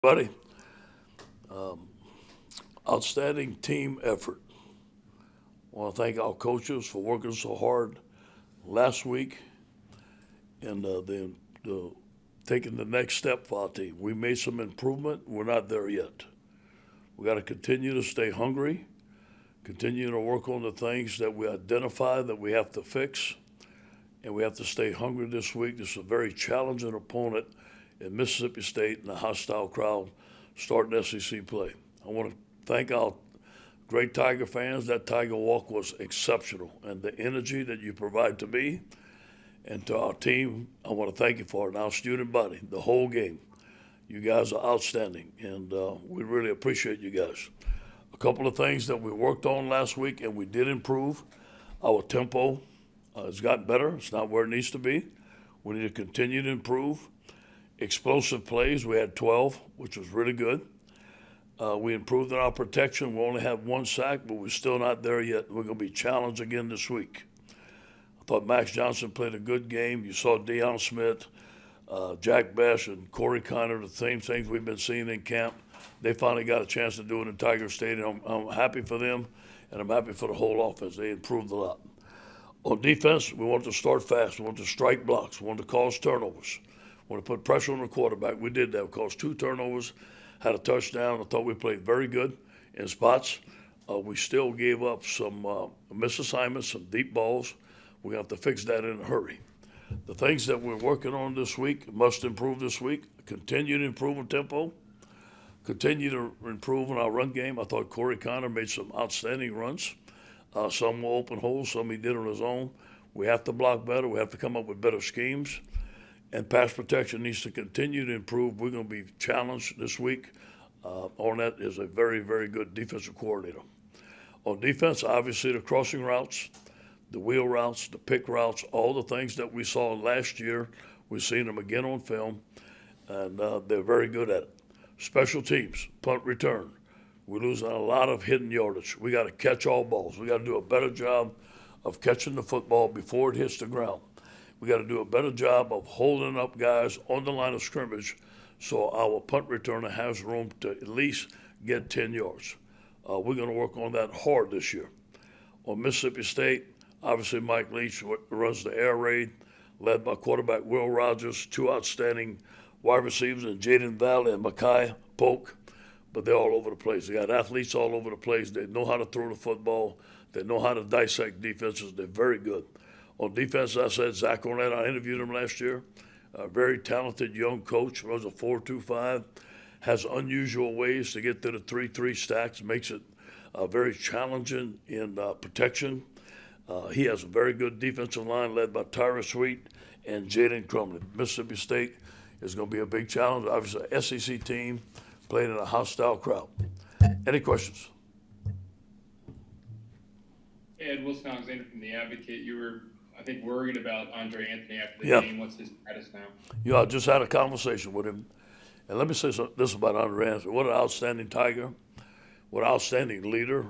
Buddy, outstanding team effort. I want to thank our coaches for working so hard last week and then taking the next step for our team. We made some improvement. We're not there yet. We got to continue to stay hungry, continue to work on the things that we identify that we have to fix, and we have to stay hungry this week. This is a very challenging opponent in Mississippi State and a hostile crowd starting SEC play. I want to thank our great Tiger fans. That Tiger walk was exceptional, and the energy that you provide to me and to our team, I want to thank you for it. And our student body, the whole game. You guys are outstanding, and we really appreciate you guys. A couple of things that we worked on last week, and we did improve. Our tempo has gotten better. It's not where it needs to be. We need to continue to improve. Explosive plays, we had 12, which was really good. We improved in our protection. We only had one sack, but we're still not there yet. We're going to be challenged again this week. I thought Max Johnson played a good game. You saw Deion Smith, Jack Best, and Corey Connor, the same things we've been seeing in camp. They finally got a chance to do it in Tiger Stadium. I'm happy for them, and I'm happy for the whole offense. They improved a lot. On defense, we want to start fast. We want to strike blocks. We want to cause turnovers. We want to put pressure on the quarterback. We did that. We caused 2 turnovers, had a touchdown. I thought we played very good in spots. We still gave up some missed assignments, some deep balls. We have to fix that in a hurry. The things that we're working on this week must improve this week. Continue to improve in tempo. Continue to improve in our run game. I thought Corey Connor made some outstanding runs. Some were open holes, some he did on his own. We have to block better. We have to come up with better schemes. And pass protection needs to continue to improve. We're going to be challenged this week. Ornette is a very, very good defensive coordinator. On defense, obviously the crossing routes, the wheel routes, the pick routes, all the things that we saw last year, we've seen them again on film, and they're very good at it. Special teams, punt return. We're losing a lot of hidden yardage. We got to catch all balls. We got to do a better job of catching the football before it hits the ground. We got to do a better job of holding up guys on the line of scrimmage so our punt returner has room to at least get 10 yards. We're going to work on that hard this year. On Mississippi State, obviously Mike Leach runs the air raid, led by quarterback Will Rogers, 2 outstanding wide receivers in Jaden Valley and Makai Polk, but they're all over the place. They got athletes all over the place. They know how to throw the football. They know how to dissect defenses. They're very good. On defense, I said Zach Ornette, I interviewed him last year. A very talented young coach, runs a 4.25, has unusual ways to get to the 3-3 stacks, makes it very challenging in protection. He has a very good defensive line led by Tyra Sweet and Jaden Crumley. Mississippi State is going to be a big challenge. Obviously, an SEC team playing in a hostile crowd. Any questions? Ed Wilson Alexander from The Advocate. You were, I think, worried about Andre Anthony after the Yeah. game. What's his status now? You know, I just had a conversation with him. And let me say this about Andre Anthony. What an outstanding Tiger. What an outstanding leader.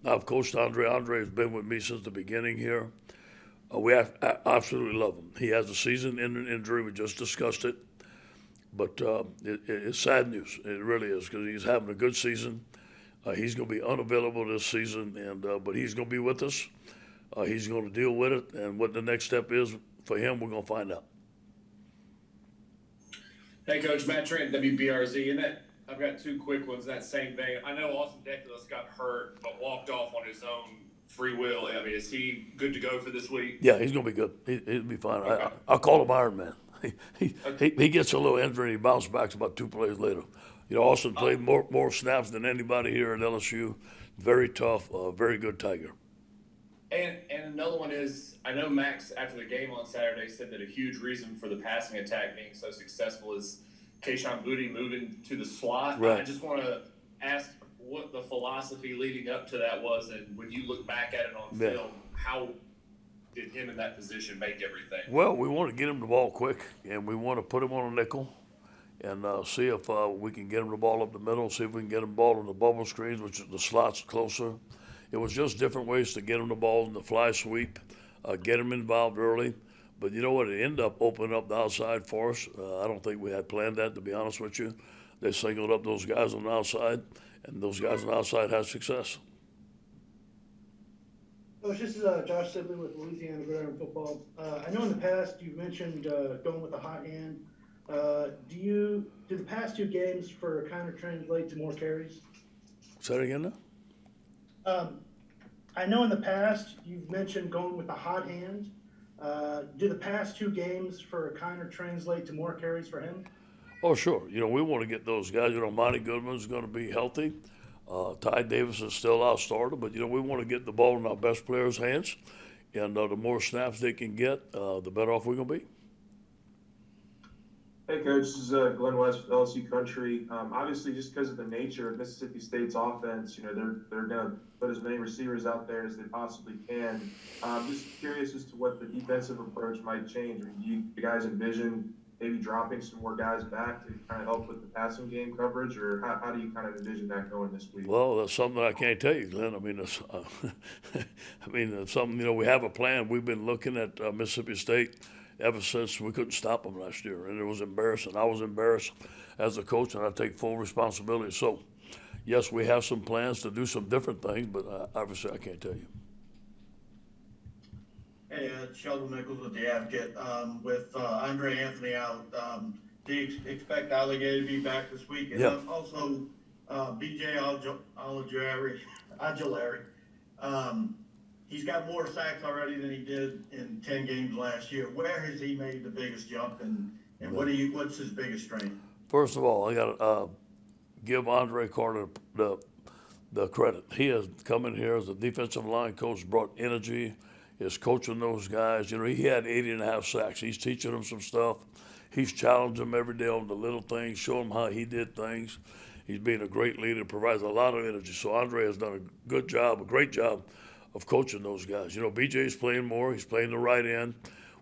I've coached Andre. Andre has been with me since the beginning here. Absolutely love him. He has a season-ending injury. We just discussed it. But it's sad news. It really is because he's having a good season. He's going to be unavailable this season, but he's going to be with us. He's going to deal with it. And what the next step is for him, we're going to find out. Hey, Coach, Matt Trent, WBRZ. And that I've got 2 quick ones. That same vein. I know Austin Deculus got hurt, but walked off on his own free will. I mean, is he good to go for this week? Yeah, he's going to be good. He'll be fine. Okay. I'll call him Iron Man. He gets a little injury and he bounces back about 2 plays later. You know, Austin played more snaps than anybody here at LSU. Very tough, very good Tiger. And another one is, I know Max, after the game on Saturday, said that a huge reason for the passing attack being so successful is Kayshon Boutte moving to the slot. Right. I just want to ask what the philosophy leading up to that was, and when you look back at it on film, how did him in that position make everything? Well, we want to get him the ball quick, and we want to put him on a nickel and see if we can get him the ball up the middle, see if we can get him the ball on the bubble screens, which is the slots closer. It was just different ways to get him the ball in the fly sweep, get him involved early. But you know what? It ended up opening up the outside for us. I don't think we had planned that, to be honest with you. they singled up those guys on the outside, and those guys on the outside had success. Coach, this is Josh Sibley with Louisiana Gridiron Football. I know in the past you've mentioned going with a hot hand. Do the past two games for Connor translate to more carries? Say it again now? I know in the past you've mentioned going with a hot hand. Do the past two games for Connor translate to more carries for him? Oh, sure. We want to get those guys. Monty Goodman's going to be healthy. Ty Davis is still our starter, but we want to get the ball in our best players' hands, and the more snaps they can get, the better off we're going to be. Hey, Coach, this is Glenn West with LSU Country. Obviously, just because of the nature of Mississippi State's offense, they're going to put as many receivers out there as they possibly can. Just curious as to what the defensive approach might change. Do you guys envision maybe dropping some more guys back to kind of help with the passing game coverage, or how do you kind of envision that going this week? Well, that's something I can't tell you, Glenn. It's something, we have a plan. We've been looking at Mississippi State ever since we couldn't stop them last year, and it was embarrassing. I was embarrassed as a coach, and I take full responsibility. So, yes, we have some plans to do some different things, but obviously I can't tell you. Hey, Sheldon Nichols with the Advocate. With Andre Anthony out, do you expect Alligator to be back this week? And Yeah. Also, BJ Ojulari. He's got more sacks already than he did in 10 games last year. Where has he made the biggest jump, and what's his biggest strength? First of all, I got to give Andre Carter the credit. He has come in here as a defensive line coach, brought energy, is coaching those guys. He had 80.5 sacks. He's teaching them some stuff. He's challenging them every day on the little things, showing them how he did things. He's being a great leader, provides a lot of energy. So Andre has done a great job of coaching those guys. BJ's playing more. He's playing the right end.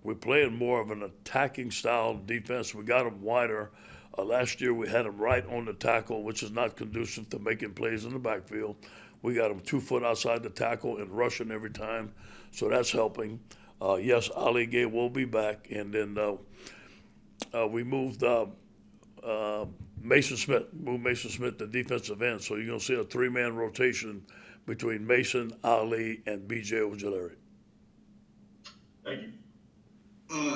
We're playing more of an attacking style defense. We got him wider. Last year we had him right on the tackle, which is not conducive to making plays in the backfield. We got him 2 foot outside the tackle and rushing every time, so that's helping. Yes, Ali Gay will be back, and then we moved Mason Smith to defensive end, so you're going to see a 3-man rotation between Mason, Ali, and BJ Ojulari. Thank you.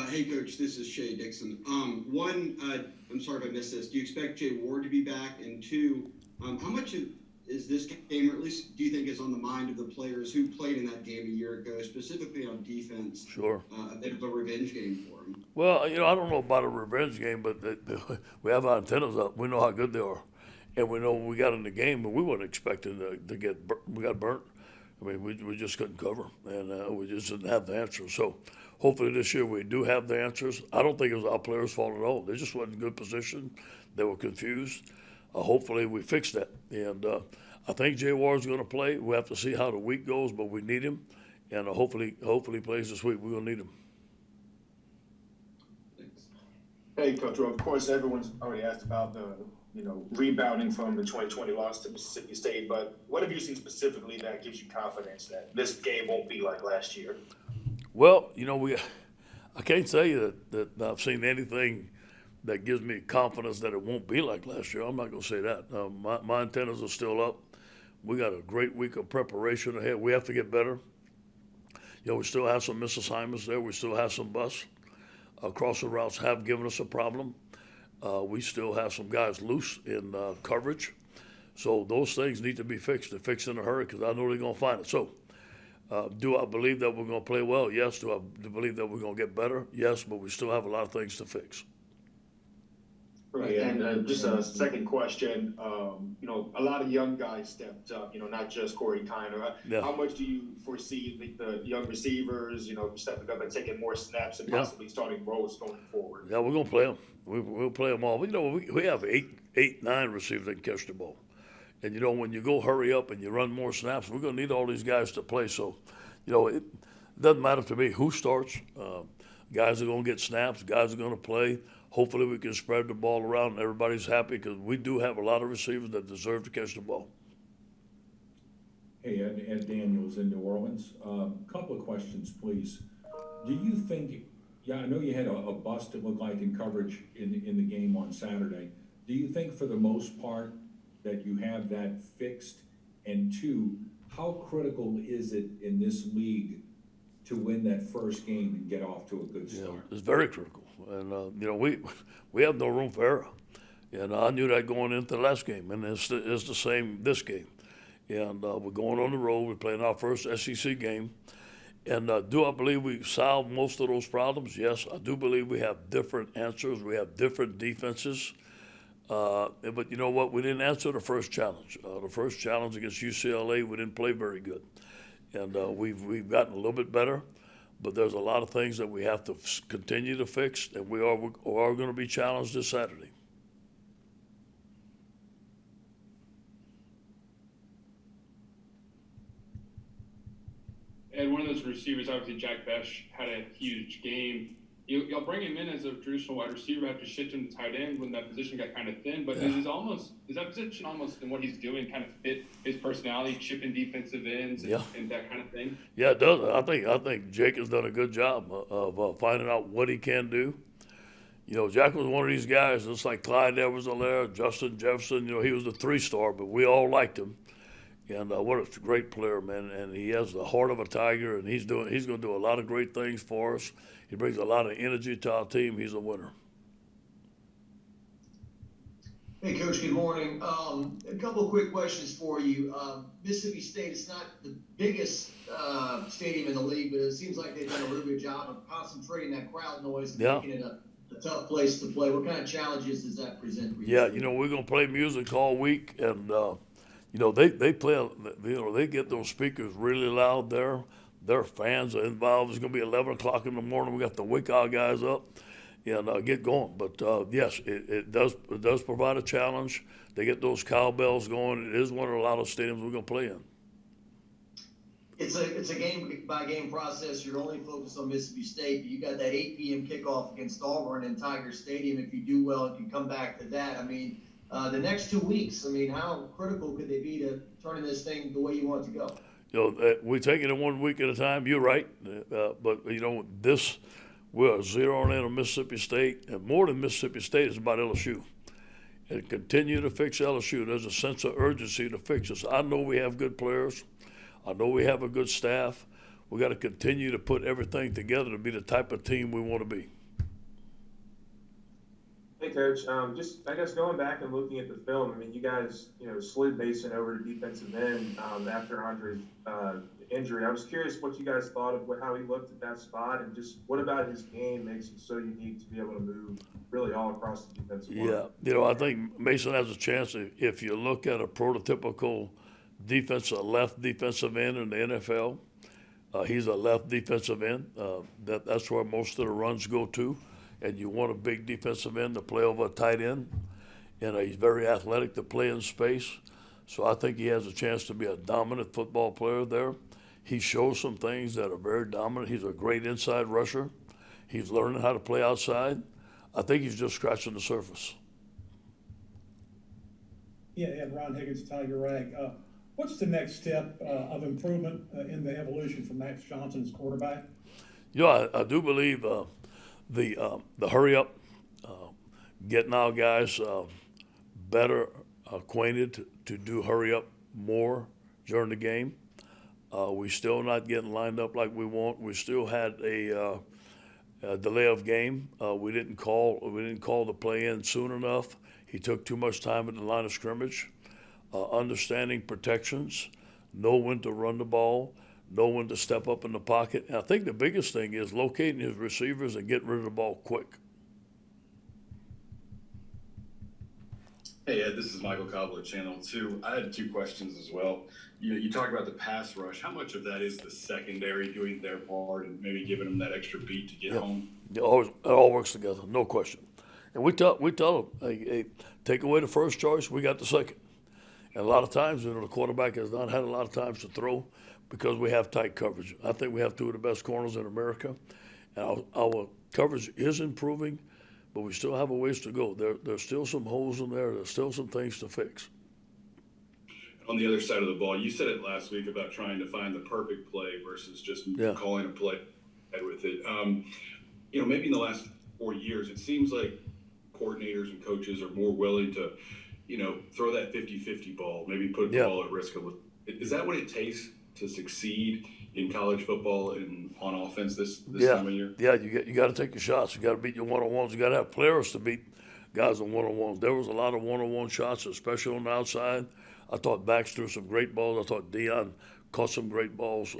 Hey, Coach, this is Shay Dixon. One, I'm sorry if I missed this. Do you expect Jay Ward to be back? And two, how much is this game, or at least do you think is on the mind of the players who played in that game a year ago, specifically on defense? Sure. A bit of a revenge game for them. Well, I don't know about a revenge game, but we have our antennas up. We know how good they are. And we know when we got in the game, but we weren't expecting to get we got burnt. I mean, we just couldn't cover, and we just didn't have the answers. So hopefully this year we do have the answers. I don't think it was our players' fault at all. They just weren't in good position. They were confused. Hopefully we fix that. And I think Jay Ward's going to play. We have to see how the week goes, but we need him. And hopefully he plays this week. We're going to need him. Thanks. Hey, Coach. Well, of course, everyone's already asked about the rebounding from the 2020 loss to Mississippi State. But what have you seen specifically that gives you confidence that this game won't be like last year? Well, I can't tell you that I've seen anything that gives me confidence that it won't be like last year. I'm not going to say that. My antennas are still up. We got a great week of preparation ahead. We have to get better. We still have some misassignments there. We still have some busts. Crossing routes have given us a problem. We still have some guys loose in coverage. So those things need to be fixed. They're fixed in a hurry because I know they're going to find it. So do I believe that we're going to play well? Yes. Do I believe that we're going to get better? Yes, but we still have a lot of things to fix. Right, and just a second question. A lot of young guys stepped up. Not just Corey Kiner. Yeah. How much do you foresee the young receivers, stepping up and taking more snaps and possibly starting roles going forward? Yeah, we're gonna play them. We'll play them all. We have 9 receivers that can catch the ball, and when you go hurry up and you run more snaps, we're gonna need all these guys to play. So, it doesn't matter to me who starts. Guys are gonna get snaps. Guys are gonna play. Hopefully we can spread the ball around and everybody's happy because we do have a lot of receivers that deserve to catch the ball. Hey, Ed Daniels in New Orleans. Couple of questions, please. Do you think, I know you had a bust it looked like in coverage in the game on Saturday. do you think for the most part that you have that fixed? And two, how critical is it in this league to win that first game and get off to a good Yeah, start? it's very critical. And, we have no room for error. And I knew that going into the last game, and it's the same this game. And we're going on the road. We're playing our first SEC game. And do I believe we solved most of those problems? Yes, I do believe we have different answers. We have different defenses. But you know what? We didn't answer the first challenge. The first challenge against UCLA, we didn't play very good. And we've gotten a little bit better. But there's a lot of things that we have to continue to fix, and we are going to be challenged this Saturday. And one of those receivers, obviously Jack Besh, had a huge game. Y'all bring him in as a traditional wide receiver, have to shift him to tight end when that position got kind of thin. But does that position almost in what he's doing kind of fit his personality, chipping defensive ends and that kind of thing? Yeah, it does. I think Jake has done a good job of finding out what he can do. You know, Jack was one of these guys, just like Clyde Edwards-Helaire, Justin Jefferson. You know, he was a 3-star, but we all liked him. And what a great player, man! And he has the heart of a tiger, and he's going to do a lot of great things for us. He brings a lot of energy to our team. He's a winner. Hey, Coach, good morning. A couple of quick questions for you. Mississippi State is not the biggest stadium in the league, but it seems like they've done a really good job of concentrating that crowd noise and making it a tough place to play. What kind of challenges does that present for you? Yeah, you know, we're going to play music all week, and you know, they play, you know, they get those speakers really loud there. Their fans are involved. It's going to be 11 o'clock in the morning. We got to wake our guys up and get going. But, yes, it does provide a challenge. They get those cowbells going. It is one of the loudest stadiums we're going to play in. It's a game-by-game process. You're only focused on Mississippi State, but you got that 8 p.m. kickoff against Auburn in Tiger Stadium. If you do well and can come back to that, I mean, the next 2 weeks, I mean, how critical could they be to turning this thing the way you want it to go? You know, we take it in 1 week at a time. You're right. But, you know, we're zeroing in on Mississippi State. And more than Mississippi State, it's about LSU. And continue to fix LSU. There's a sense of urgency to fix us. I know we have good players. I know we have a good staff. We got to continue to put everything together to be the type of team we want to be. Hey, Coach, just, I guess, going back and looking at the film, I mean, you guys, you know, slid Mason over to defensive end after Andre's injury. I was curious what you guys thought of how he looked at that spot, and just what about his game makes him so unique to be able to move really all across the defensive line? Yeah, you know, I think Mason has a chance. If you look at a prototypical left defensive end in the NFL, he's a left defensive end. That's where most of the runs go to. And you want a big defensive end to play over a tight end. And he's very athletic to play in space. So I think he has a chance to be a dominant football player there. He shows some things that are very dominant. He's a great inside rusher. He's learning how to play outside. I think he's just scratching the surface. Yeah, and Ron Higgins, Tiger Rag. What's the next step of improvement in the evolution for Max Johnson as quarterback? You know, I do believe the hurry up, getting our guys better acquainted to do hurry up more during the game. We still not getting lined up like we want. We still had a delay of game. We didn't call the play in soon enough. He took too much time at the line of scrimmage. Understanding protections, know when to run the ball, know when to step up in the pocket. And I think the biggest thing is locating his receivers and getting rid of the ball quick. Hey, Ed, this is Michael Cobbler, Channel 2. I had 2 questions as well. You talk about the pass rush. How much of that is the secondary doing their part and maybe giving them that extra beat to get home? It all works together, no question. And we tell them, hey, take away the first choice, we got the second. And a lot of times, you know, the quarterback has not had a lot of times to throw because we have tight coverage. I think we have 2 of the best corners in America. And our coverage is improving, but we still have a ways to go. There's still some holes in there. There's still some things to fix. On the other side of the ball, you said it last week about trying to find the perfect play versus just calling a play with it. You know, maybe in the last 4 years, it seems like coordinators and coaches are more willing to, throw that 50-50 ball, maybe put the Yeah. ball at risk a little. Is that what it takes to succeed in college football and on offense this time of year? Yeah, you got to take your shots. You got to beat your one-on-ones. You got to have players to beat guys on one-on-ones. There was a lot of one-on-one shots, especially on the outside. I thought Bax threw some great balls. I thought Dion caught some great balls.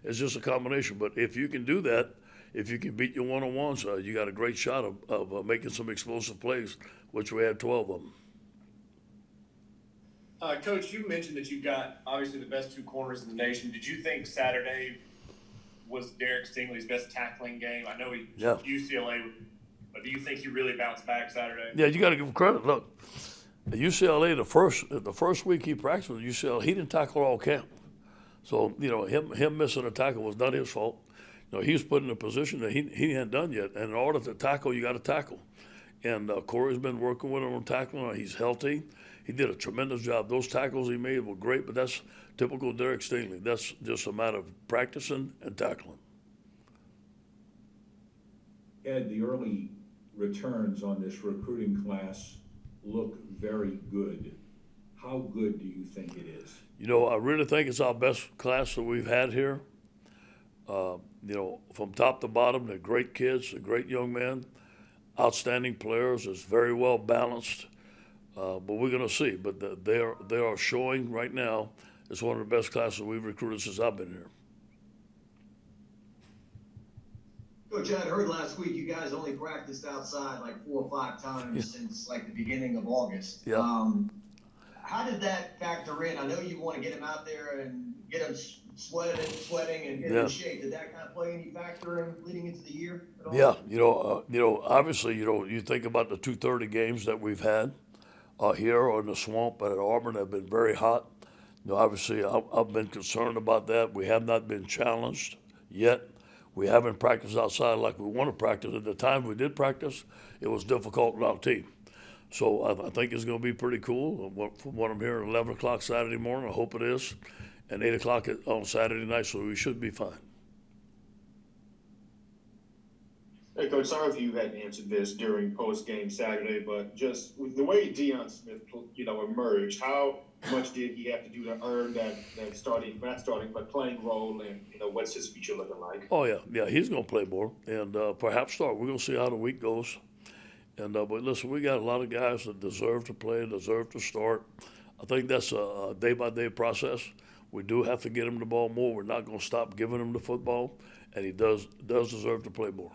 It's just a combination. But if you can do that, if you can beat your one-on-ones, you got a great shot of making some explosive plays, which we had 12 of them. Coach, you mentioned that you've got obviously the best two corners in the nation. Did you think Saturday was Derek Stingley's best tackling game? I know he UCLA, but do you think he really bounced back Saturday? Yeah, you got to give him credit. Look, at UCLA, the first week he practiced with UCLA, he didn't tackle all camp. So, him missing a tackle was not his fault. He was put in a position that he hadn't done yet. And in order to tackle, you got to tackle. And Corey's been working with him on tackling. He's healthy. He did a tremendous job. Those tackles he made were great, but that's typical Derek Stingley. That's just a matter of practicing and tackling. Ed, the early returns on this recruiting class look very good. How good do you think it is? I really think it's our best class that we've had here. From top to bottom, they're great kids, they're great young men, outstanding players. It's very well balanced. But we're going to see. But they are showing right now it's one of the best classes we've recruited since I've been here. Coach, I had heard last week you guys only practiced outside like 4 or 5 times since like the beginning of August. Yeah. How did that factor in? I know you want to get him out there and get him sweating and get him in shape. Did that kind of play any factor in leading into the year at all? Yeah, obviously, you think about the 2:30 games that we've had here or in the swamp and at Auburn have been very hot. Obviously, I've been concerned about that. We have not been challenged yet. We haven't practiced outside like we want to practice. At the time we did practice, it was difficult on our team. So I think it's going to be pretty cool. From what I'm hearing, 11 o'clock Saturday morning, I hope it is, and 8 o'clock on Saturday night, so we should be fine. Hey, Coach, sorry if you hadn't answered this during post-game Saturday, but just with the way Deion Smith, emerged, how much did he have to do to earn that playing role, and, what's his future looking like? Oh, yeah, he's going to play more and perhaps start. We're going to see how the week goes. And but listen, we got a lot of guys that deserve to play, deserve to start. I think that's a day-by-day process. We do have to get him the ball more. We're not going to stop giving him the football, and he does deserve to play more.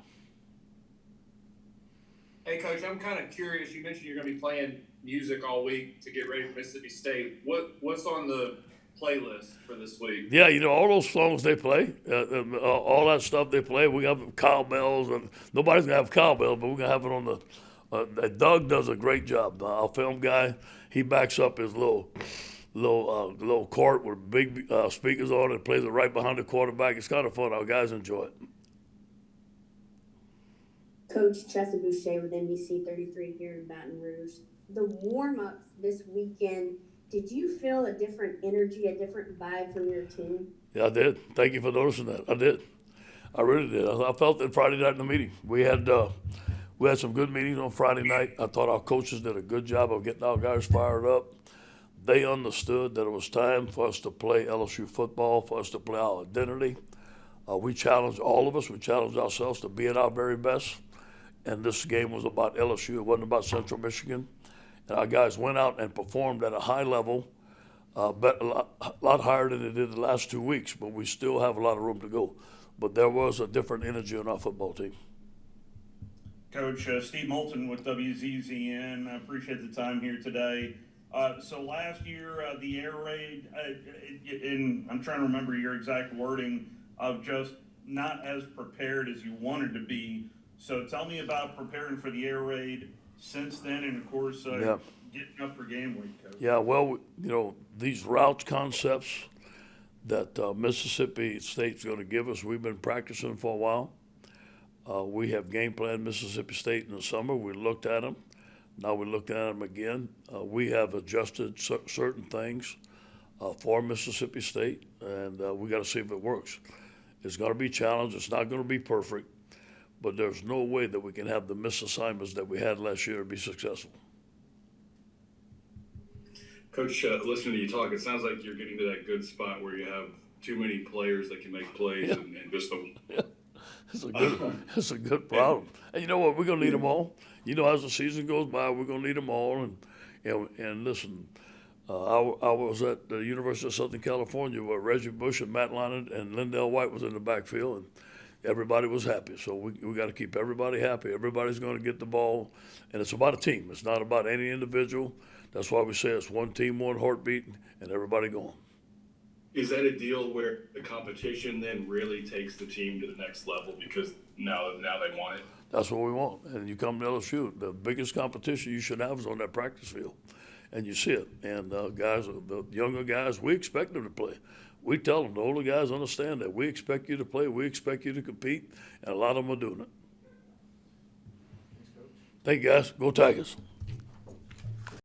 Hey, Coach, I'm kind of curious. You mentioned you're going to be playing music all week to get ready for Mississippi State. What's on the playlist for this week? Yeah, all those songs they play, all that stuff they play. We have cowbells, and nobody's going to have cowbells, but we're going to have it on the Doug does a great job. Our film guy, he backs up his little court with big speakers on it, plays it right behind the quarterback. It's kind of fun. Our guys enjoy it. Coach Chester Boucher with NBC 33 here in Baton Rouge. The warm-ups this weekend, did you feel a different energy, a different vibe from your team? Yeah, I did. Thank you for noticing that. I did. I really did. I felt it Friday night in the meeting. We had some good meetings on Friday night. I thought our coaches did a good job of getting our guys fired up. They understood that it was time for us to play LSU football, for us to play our identity. We challenged all of us. We challenged ourselves to be at our very best. And this game was about LSU. It wasn't about Central Michigan. And our guys went out and performed at a high level, but a lot higher than they did the last 2 weeks. But we still have a lot of room to go. But there was a different energy on our football team. Coach, Steve Moulton with WZZN. I appreciate the time here today. So last year, the air raid, and I'm trying to remember your exact wording of just not as prepared as you wanted to be. So tell me about preparing for the air raid since then, and of course, getting up for game week, Coach. Yeah, well, these route concepts that Mississippi State's going to give us, we've been practicing for a while. We have game planned Mississippi State in the summer. We looked at them. Now we looked at them again. We have adjusted certain things for Mississippi State, and we got to see if it works. It's going to be challenged. It's not going to be perfect. but there's no way that we can have the missed assignments that we had last year and be successful. Coach, listening to you talk, it sounds like you're getting to that good spot where you have too many players that can make plays and just the. Yeah. It's a good problem. And you know what? We're going to need them all. You know, as the season goes by, we're going to need them all. And listen, I was at the University of Southern California where Reggie Bush and Matt Leinart and Lindell White was in the backfield, and everybody was happy. So we got to keep everybody happy. Everybody's going to get the ball, and it's about a team. It's not about any individual. That's why we say it's one team, one heartbeat, and everybody going. Is that a deal where the competition then really takes the team to the next level because now they want it? That's what we want. And you come to LSU, the biggest competition you should have is on that practice field. And you see it. And guys, the younger guys, we expect them to play. We tell them, the older guys understand that. We expect you to play. We expect you to compete. And a lot of them are doing it. Thank you, guys. Go Tigers.